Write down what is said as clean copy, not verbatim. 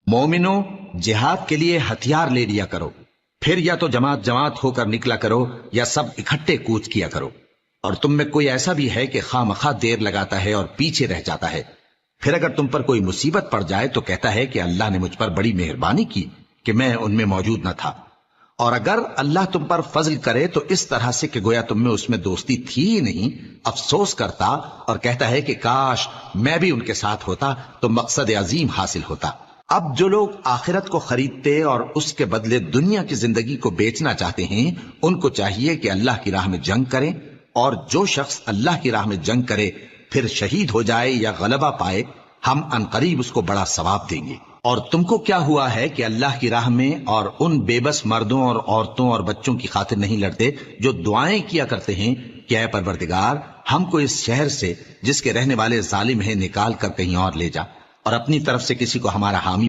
मोमिनो, जिहाद के लिए हथियार ले लिया करो, फिर या तो जमात जमात होकर निकला करो या सब इकट्ठे कूच किया करो। और तुम में कोई ऐसा भी है कि खामखा देर लगाता है और पीछे रह जाता है, फिर अगर तुम पर कोई मुसीबत पड़ जाए तो कहता है कि अल्लाह ने मुझ पर बड़ी मेहरबानी की कि मैं उनमें मौजूद न था। और अगर अल्लाह तुम पर फजल करे तो इस तरह से कि गोया तुम में उसमें दोस्ती थी ही नहीं, अफसोस करता और कहता है कि काश मैं भी उनके साथ होता तो मकसद अजीम हासिल होता। अब जो लोग आखिरत को खरीदते और उसके बदले दुनिया की जिंदगी को बेचना चाहते हैं, उनको चाहिए कि अल्लाह की राह में जंग करें, और जो शख्स अल्लाह की राह में जंग करे फिर शहीद हो जाए या गलबा पाए, हम अनकरीब उसको बड़ा सवाब देंगे। और तुमको क्या हुआ है कि अल्लाह की राह में और उन बेबस मर्दों और औरतों और बच्चों की खातिर नहीं लड़ते जो दुआएं किया करते हैं कि ऐ परवरदिगार, हमको इस शहर से जिसके रहने वाले जालिम हैं निकाल कर कहीं और ले जा, और अपनी तरफ से किसी को हमारा हामी